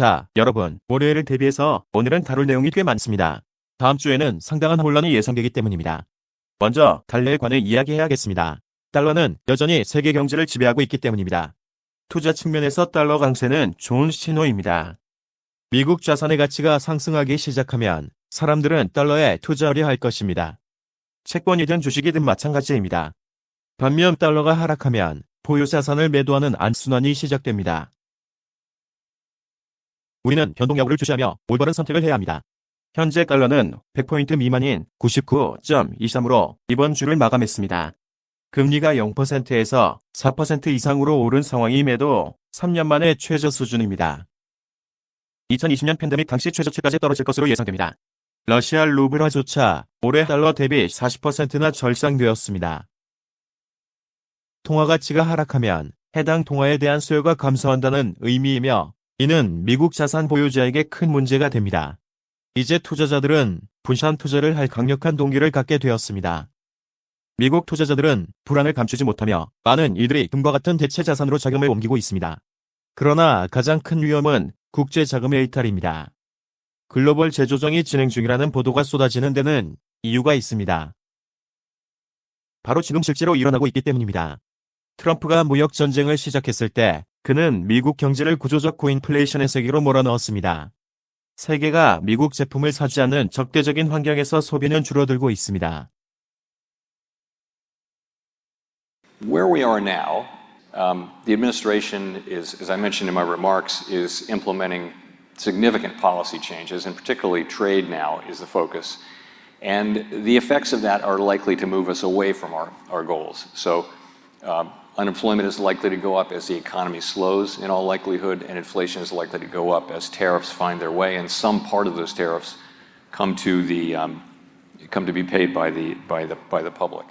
자, 여러분, 월요일을 대비해서 오늘은 다룰 내용이 꽤 많습니다. 다음 주에는 상당한 혼란이 예상되기 때문입니다. 먼저 달러에 관해 이야기해야겠습니다. 달러는 여전히 세계 경제를 지배하고 있기 때문입니다. 투자 측면에서 달러 강세는 좋은 신호입니다. 미국 자산의 가치가 상승하기 시작하면 사람들은 달러에 투자하려 할 것입니다. 채권이든 주식이든 마찬가지입니다. 반면 달러가 하락하면 보유 자산을 매도하는 안순환이 시작됩니다. 우리는 변동여부를 주시하며 올바른 선택을 해야 합니다. 현재 달러는 100포인트 미만인 99.23으로 이번 주를 마감했습니다. 금리가 0%에서 4% 이상으로 오른 상황임에도 3년 만에 최저 수준입니다. 2020년 팬데믹 당시 최저치까지 떨어질 것으로 예상됩니다. 러시아 루블화조차 올해 달러 대비 40%나 절상되었습니다. 통화 가치가 하락하면 해당 통화에 대한 수요가 감소한다는 의미이며 이는 미국 자산 보유자에게 큰 문제가 됩니다. 이제 투자자들은 분산 투자를 할 강력한 동기를 갖게 되었습니다. 미국 투자자들은 불안을 감추지 못하며 많은 이들이 금과 같은 대체 자산으로 자금을 옮기고 있습니다. 그러나 가장 큰 위험은 국제 자금의 이탈입니다. 글로벌 재조정이 진행 중이라는 보도가 쏟아지는 데는 이유가 있습니다. 바로 지금 실제로 일어나고 있기 때문입니다. 트럼프가 무역 전쟁을 시작했을 때 그는 미국 경제를 구조적 고인플레이션의 세계로 몰아넣었습니다. 세계가 미국 제품을 사지 않는 적대적인 환경에서 소비는 줄어들고 있습니다. Where we are now, the administration is, as I mentioned in my remarks, is implementing significant policy changes, and particularly trade now is the focus. And the effects of that are likely to move us away from our goals. So unemployment is likely to go up as the economy slows in all likelihood, and inflation is likely to go up as tariffs find their way, and some part of those tariffs come to be paid by the public.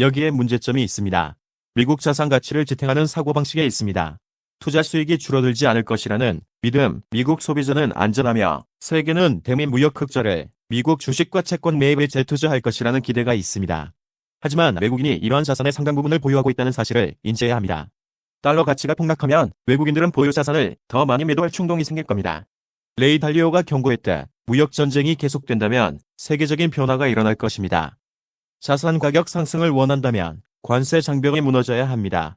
여기에 문제점이 있습니다. 미국 자산 가치를 지탱하는 사고방식에 있습니다. 투자 수익이 줄어들지 않을 것이라는 믿음, 미국 소비자는 안전하며 세계는 대미 무역 흑자를 미국 주식과 채권 매입에 재투자할 것이라는 기대가 있습니다. 하지만 외국인이 이러한 자산의 상당 부분을 보유하고 있다는 사실을 인지해야 합니다. 달러 가치가 폭락하면 외국인들은 보유 자산을 더 많이 매도할 충동이 생길 겁니다. 레이 달리오가 경고했듯 무역 전쟁이 계속된다면 세계적인 변화가 일어날 것입니다. 자산 가격 상승을 원한다면 관세 장벽이 무너져야 합니다.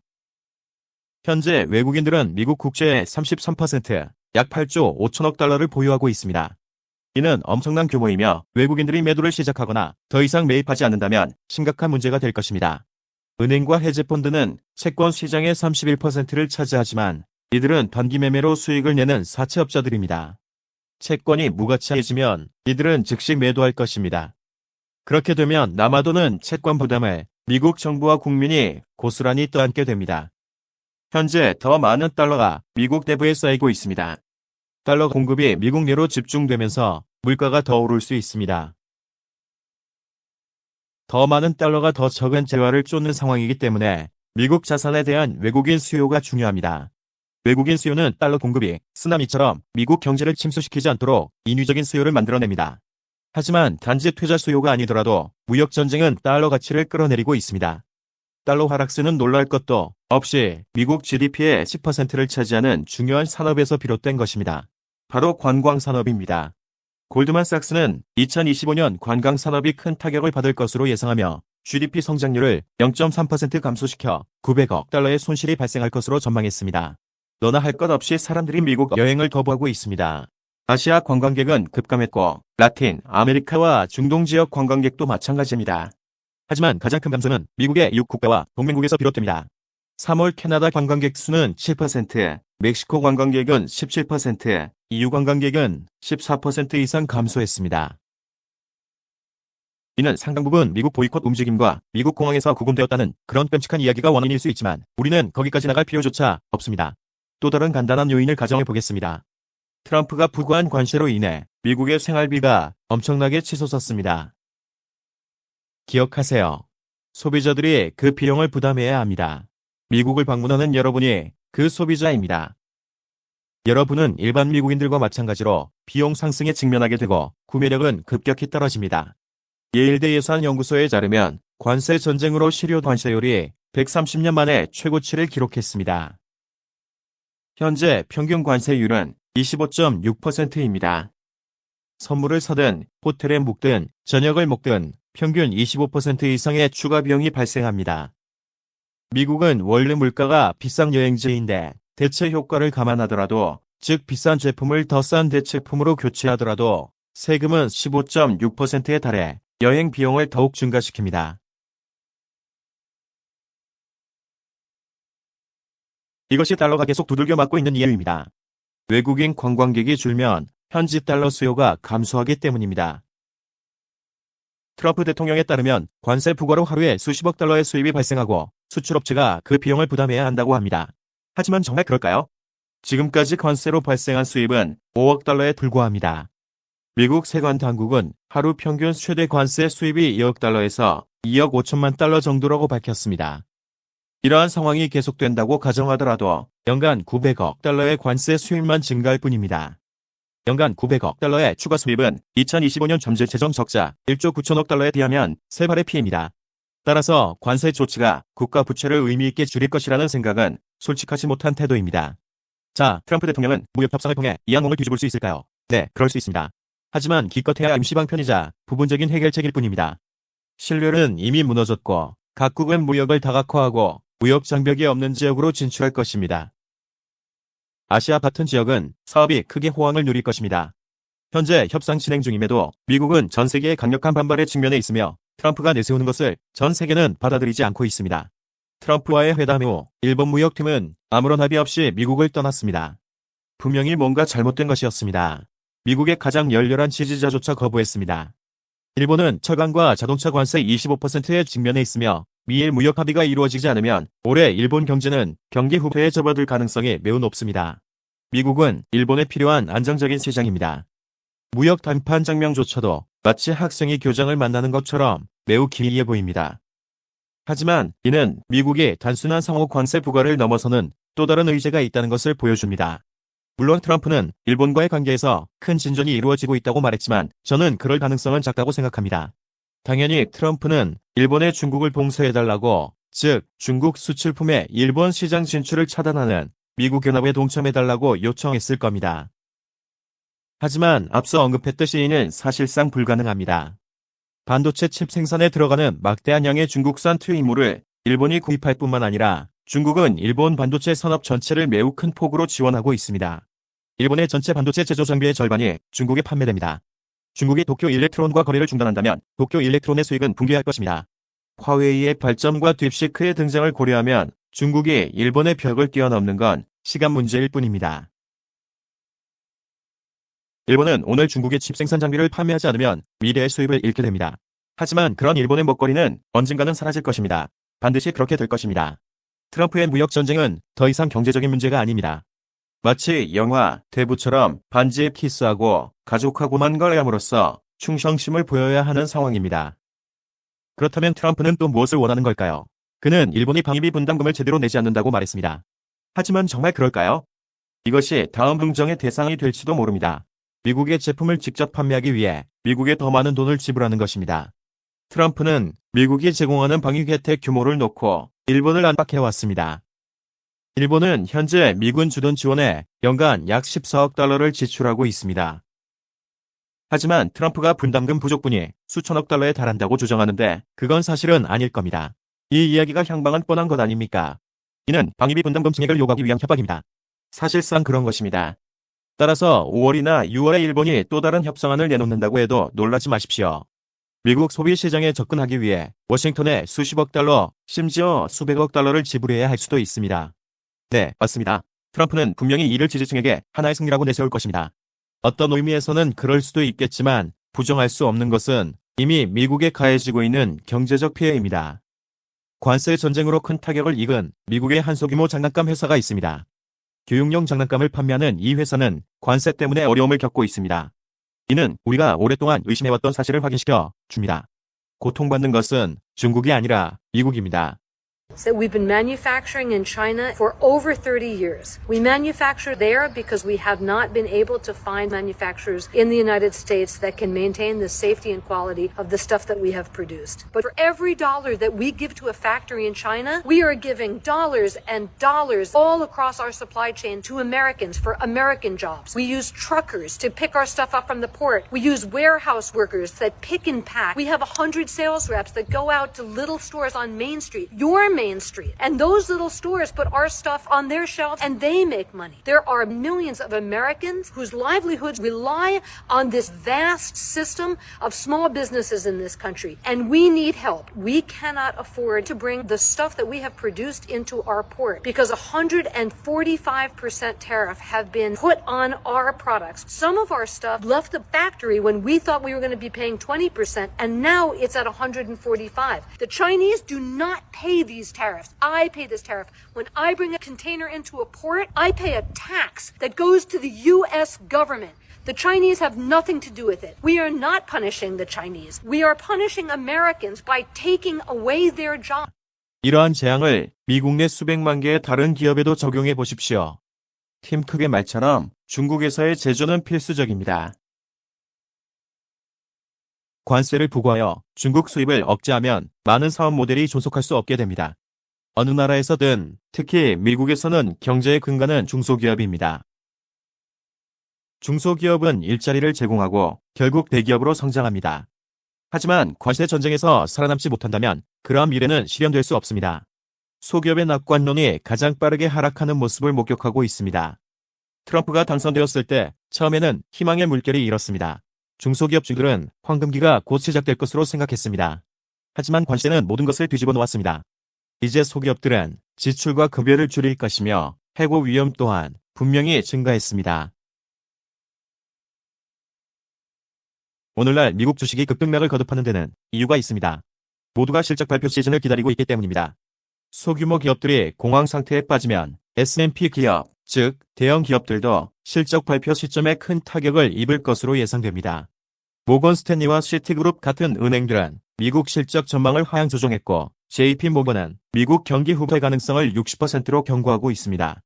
현재 외국인들은 미국 국채의 33%, 약 8조 5천억 달러를 보유하고 있습니다. 이는 엄청난 규모이며 외국인들이 매도를 시작하거나 더 이상 매입하지 않는다면 심각한 문제가 될 것입니다. 은행과 헤지펀드는 채권 시장의 31%를 차지하지만 이들은 단기 매매로 수익을 내는 사채업자들입니다. 채권이 무가치해지면 이들은 즉시 매도할 것입니다. 그렇게 되면 남아도는 채권 부담을 미국 정부와 국민이 고스란히 떠안게 됩니다. 현재 더 많은 달러가 미국 내부에 쌓이고 있습니다. 달러 공급이 미국 내로 집중되면서 물가가 더 오를 수 있습니다. 더 많은 달러가 더 적은 재화를 쫓는 상황이기 때문에 미국 자산에 대한 외국인 수요가 중요합니다. 외국인 수요는 달러 공급이 쓰나미처럼 미국 경제를 침수시키지 않도록 인위적인 수요를 만들어냅니다. 하지만 단지 투자 수요가 아니더라도 무역 전쟁은 달러 가치를 끌어내리고 있습니다. 달러 하락세는 놀랄 것도 없이 미국 GDP의 10%를 차지하는 중요한 산업에서 비롯된 것입니다. 바로 관광산업입니다. 골드만삭스는 2025년 관광산업이 큰 타격을 받을 것으로 예상하며 GDP 성장률을 0.3% 감소시켜 900억 달러의 손실이 발생할 것으로 전망했습니다. 너나 할 것 없이 사람들이 미국 여행을 거부하고 있습니다. 아시아 관광객은 급감했고 라틴 아메리카와 중동 지역 관광객도 마찬가지입니다. 하지만 가장 큰 감소는 미국의 6국가와 동맹국에서 비롯됩니다. 3월 캐나다 관광객 수는 7%, 멕시코 관광객은 17%, EU 관광객은 14% 이상 감소했습니다. 이는 상당 부분 미국 보이콧 움직임과 미국 공항에서 구금되었다는 그런 끔찍한 이야기가 원인일 수 있지만 우리는 거기까지 나갈 필요조차 없습니다. 또 다른 간단한 요인을 가정해 보겠습니다. 트럼프가 부과한 관세로 인해 미국의 생활비가 엄청나게 치솟았습니다. 기억하세요. 소비자들이 그 비용을 부담해야 합니다. 미국을 방문하는 여러분이 그 소비자입니다. 여러분은 일반 미국인들과 마찬가지로 비용 상승에 직면하게 되고 구매력은 급격히 떨어집니다. 예일대 예산연구소에 따르면 관세 전쟁으로 실효 관세율이 130년 만에 최고치를 기록했습니다. 현재 평균 관세율은 25.6%입니다. 선물을 사든 호텔에 묵든 저녁을 먹든 평균 25% 이상의 추가 비용이 발생합니다. 미국은 원래 물가가 비싼 여행지인데 대체 효과를 감안하더라도, 즉 비싼 제품을 더 싼 대체품으로 교체하더라도 세금은 15.6%에 달해 여행 비용을 더욱 증가시킵니다. 이것이 달러가 계속 두들겨 맞고 있는 이유입니다. 외국인 관광객이 줄면 현지 달러 수요가 감소하기 때문입니다. 트럼프 대통령에 따르면 관세 부과로 하루에 수십억 달러의 수입이 발생하고 수출업체가 그 비용을 부담해야 한다고 합니다. 하지만 정말 그럴까요? 지금까지 관세로 발생한 수입은 5억 달러에 불과합니다. 미국 세관 당국은 하루 평균 최대 관세 수입이 2억 달러에서 2억 5천만 달러 정도라고 밝혔습니다. 이러한 상황이 계속된다고 가정하더라도 연간 900억 달러의 관세 수입만 증가할 뿐입니다. 연간 900억 달러의 추가 수입은 2025년 잠재 재정 적자 1조 9천억 달러에 비하면 세 발의 피해입니다. 따라서 관세 조치가 국가 부채를 의미 있게 줄일 것이라는 생각은 솔직하지 못한 태도입니다. 자, 트럼프 대통령은 무역 협상을 통해 이 악몽을 뒤집을 수 있을까요? 네, 그럴 수 있습니다. 하지만 기껏해야 임시방편이자 부분적인 해결책일 뿐입니다. 신뢰는 이미 무너졌고 각국은 무역을 다각화하고 무역 장벽이 없는 지역으로 진출할 것입니다. 아시아 같은 지역은 사업이 크게 호황을 누릴 것입니다. 현재 협상 진행 중임에도 미국은 전 세계의 강력한 반발에 직면해 있으며 트럼프가 내세우는 것을 전 세계는 받아들이지 않고 있습니다. 트럼프와의 회담 후 일본 무역팀은 아무런 합의 없이 미국을 떠났습니다. 분명히 뭔가 잘못된 것이었습니다. 미국의 가장 열렬한 지지자조차 거부했습니다. 일본은 철강과 자동차 관세 25%에 직면해 있으며 미일 무역 합의가 이루어지지 않으면 올해 일본 경제는 경기 후퇴에 접어들 가능성이 매우 높습니다. 미국은 일본에 필요한 안정적인 시장입니다. 무역談判 장면조차도 마치 학생이 교장을 만나는 것처럼 매우 기이해 보입니다. 하지만 이는 미국이 단순한 상호 관세 부과를 넘어서는 또 다른 의제가 있다는 것을 보여줍니다. 물론 트럼프는 일본과의 관계에서 큰 진전이 이루어지고 있다고 말했지만 저는 그럴 가능성은 작다고 생각합니다. 당연히 트럼프는 일본의 중국을 봉쇄해달라고, 즉 중국 수출품의 일본 시장 진출을 차단하는 미국 연합에 동참해달라고 요청했을 겁니다. 하지만 앞서 언급했듯이 이는 사실상 불가능합니다. 반도체 칩 생산에 들어가는 막대한 양의 중국산 투입물을 일본이 구입할 뿐만 아니라 중국은 일본 반도체 산업 전체를 매우 큰 폭으로 지원하고 있습니다. 일본의 전체 반도체 제조 장비의 절반이 중국에 판매됩니다. 중국이 도쿄 일렉트론과 거래를 중단한다면 도쿄 일렉트론의 수익은 붕괴할 것입니다. 화웨이의 발전과 딥시크의 등장을 고려하면 중국이 일본의 벽을 뛰어넘는 건 시간 문제일 뿐입니다. 일본은 오늘 중국의 칩 생산 장비를 판매하지 않으면 미래의 수입을 잃게 됩니다. 하지만 그런 일본의 먹거리는 언젠가는 사라질 것입니다. 반드시 그렇게 될 것입니다. 트럼프의 무역 전쟁은 더 이상 경제적인 문제가 아닙니다. 마치 영화 대부처럼 반지에 키스하고 가족하고만 거래함으로써 충성심을 보여야 하는 상황입니다. 그렇다면 트럼프는 또 무엇을 원하는 걸까요? 그는 일본이 방위비 분담금을 제대로 내지 않는다고 말했습니다. 하지만 정말 그럴까요? 이것이 다음 흥정의 대상이 될지도 모릅니다. 미국의 제품을 직접 판매하기 위해 미국에 더 많은 돈을 지불하는 것입니다. 트럼프는 미국이 제공하는 방위 혜택 규모를 놓고 일본을 압박해왔습니다. 일본은 현재 미군 주둔 지원에 연간 약 14억 달러를 지출하고 있습니다. 하지만 트럼프가 분담금 부족분이 수천억 달러에 달한다고 주장하는데 그건 사실은 아닐 겁니다. 이 이야기가 향방은 뻔한 것 아닙니까? 이는 방위비 분담금 증액을 요구하기 위한 협박입니다. 사실상 그런 것입니다. 따라서 5월이나 6월에 일본이 또 다른 협상안을 내놓는다고 해도 놀라지 마십시오. 미국 소비 시장에 접근하기 위해 워싱턴에 수십억 달러, 심지어 수백억 달러를 지불해야 할 수도 있습니다. 네, 맞습니다. 트럼프는 분명히 이를 지지층에게 하나의 승리라고 내세울 것입니다. 어떤 의미에서는 그럴 수도 있겠지만 부정할 수 없는 것은 이미 미국에 가해지고 있는 경제적 피해입니다. 관세 전쟁으로 큰 타격을 입은 미국의 한 소규모 장난감 회사가 있습니다. 교육용 장난감을 판매하는 이 회사는 관세 때문에 어려움을 겪고 있습니다. 이는 우리가 오랫동안 의심해왔던 사실을 확인시켜 줍니다. 고통받는 것은 중국이 아니라 미국입니다. vehicles that we've been manufacturing in China for over 30 years. We manufacture there because we have not been able to find manufacturers in the United States that can maintain the safety and quality of the stuff that we have produced. But for every dollar that we give to a factory in China, we are giving dollars and dollars all across our supply chain to Americans for American jobs. We use truckers to pick our stuff up from the port. We use warehouse workers that pick and pack. We have 100 sales reps that go out to little stores on Main Street, your Main Street, and those little stores put our stuff on their shelves and they make money. There are millions of Americans whose livelihoods rely on this vast system of small businesses in this country, and we need help. We cannot afford to bring the stuff that we have produced into our port because 145% tariff have been put on our products. Some of our stuff left the factory when we thought we were going to be paying 20%, and now it's at 145. The Chinese do not pay these tariffs. I pay this tariff. When I bring a container into a port, I pay a tax that goes to the U.S. government. The Chinese have nothing to do with it. We are not punishing the Chinese. We are punishing Americans by taking away their jobs. 이러한 재앙을 미국 내 수백만 개의 다른 기업에도 적용해 보십시오. 팀 쿡의 말처럼 중국에서의 제조는 필수적입니다. 관세를 부과하여 중국 수입을 억제하면 많은 사업 모델이 존속할 수 없게 됩니다. 어느 나라에서든 특히 미국에서는 경제의 근간은 중소기업입니다. 중소기업은 일자리를 제공하고 결국 대기업으로 성장합니다. 하지만 관세 전쟁에서 살아남지 못한다면 그러한 미래는 실현될 수 없습니다. 소기업의 낙관론이 가장 빠르게 하락하는 모습을 목격하고 있습니다. 트럼프가 당선되었을 때 처음에는 희망의 물결이 일었습니다. 중소기업주들은 황금기가 곧 시작될 것으로 생각했습니다. 하지만 관세는 모든 것을 뒤집어 놓았습니다. 이제 소기업들은 지출과 급여를 줄일 것이며 해고 위험 또한 분명히 증가했습니다. 오늘날 미국 주식이 급등락을 거듭하는 데는 이유가 있습니다. 모두가 실적 발표 시즌을 기다리고 있기 때문입니다. 소규모 기업들이 공황 상태에 빠지면 S&P 기업, 즉 대형 기업들도 실적 발표 시점에 큰 타격을 입을 것으로 예상됩니다. 모건 스탠리와 시티그룹 같은 은행들은 미국 실적 전망을 하향 조정했고 JP 모건은 미국 경기 후퇴 가능성을 60%로 경고하고 있습니다.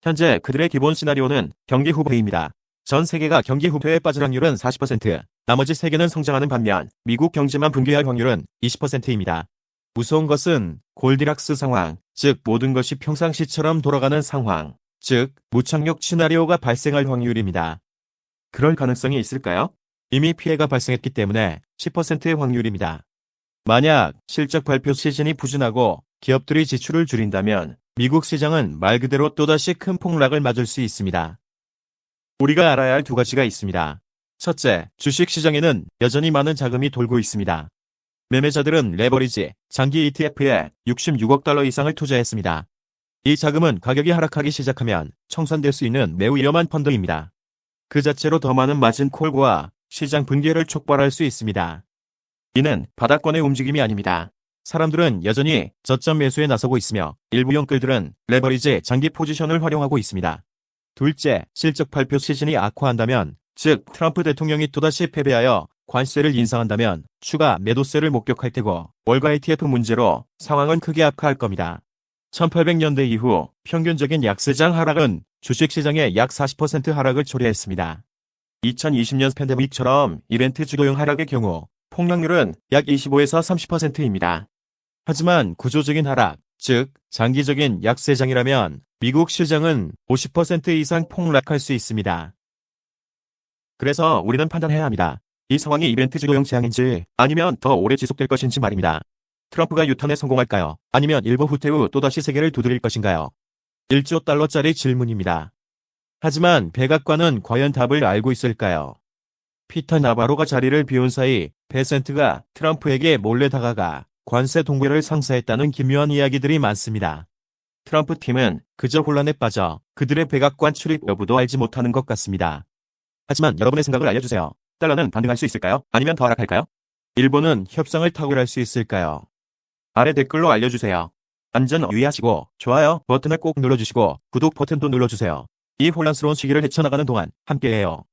현재 그들의 기본 시나리오는 경기 후퇴입니다. 전 세계가 경기 후퇴에 빠질 확률은 40%, 나머지 세계는 성장하는 반면 미국 경제만 붕괴할 확률은 20%입니다. 무서운 것은 골디락스 상황, 즉 모든 것이 평상시처럼 돌아가는 상황, 즉 무착륙 시나리오가 발생할 확률입니다. 그럴 가능성이 있을까요? 이미 피해가 발생했기 때문에 10%의 확률입니다. 만약 실적 발표 시즌이 부진하고 기업들이 지출을 줄인다면 미국 시장은 말 그대로 또다시 큰 폭락을 맞을 수 있습니다. 우리가 알아야 할 두 가지가 있습니다. 첫째, 주식시장에는 여전히 많은 자금이 돌고 있습니다. 매매자들은 레버리지, 장기 ETF에 66억 달러 이상을 투자했습니다. 이 자금은 가격이 하락하기 시작하면 청산될 수 있는 매우 위험한 펀드입니다. 그 자체로 더 많은 마진 콜과 시장 붕괴를 촉발할 수 있습니다. 이는 바닥권의 움직임이 아닙니다. 사람들은 여전히 저점 매수에 나서고 있으며 일부 영끌들은 레버리지 장기 포지션을 활용하고 있습니다. 둘째, 실적 발표 시즌이 악화한다면, 즉 트럼프 대통령이 또다시 패배하여 관세를 인상한다면 추가 매도세를 목격할 테고 월가 ETF 문제로 상황은 크게 악화할 겁니다. 1800년대 이후 평균적인 약세장 하락은 주식시장의 약 40% 하락을 초래했습니다. 2020년 팬데믹처럼 이벤트 주도형 하락의 경우 폭락률은 약 25에서 30%입니다. 하지만 구조적인 하락, 즉 장기적인 약세장이라면 미국 시장은 50% 이상 폭락할 수 있습니다. 그래서 우리는 판단해야 합니다. 이 상황이 이벤트 주도형 재앙인지 아니면 더 오래 지속될 것인지 말입니다. 트럼프가 유턴에 성공할까요? 아니면 일부 후퇴 후 또다시 세계를 두드릴 것인가요? 1조 달러짜리 질문입니다. 하지만 백악관은 과연 답을 알고 있을까요? 피터 나바로가 자리를 비운 사이 베센트가 트럼프에게 몰래 다가가 관세 동결을 상사했다는 기묘한 이야기들이 많습니다. 트럼프 팀은 그저 혼란에 빠져 그들의 백악관 출입 여부도 알지 못하는 것 같습니다. 하지만 여러분의 생각을 알려주세요. 달러는 반등할 수 있을까요? 아니면 더 하락할까요? 일본은 협상을 타결할 수 있을까요? 아래 댓글로 알려주세요. 안전 유의하시고 좋아요 버튼을 꼭 눌러주시고 구독 버튼도 눌러주세요. 이 혼란스러운 시기를 헤쳐나가는 동안 함께해요.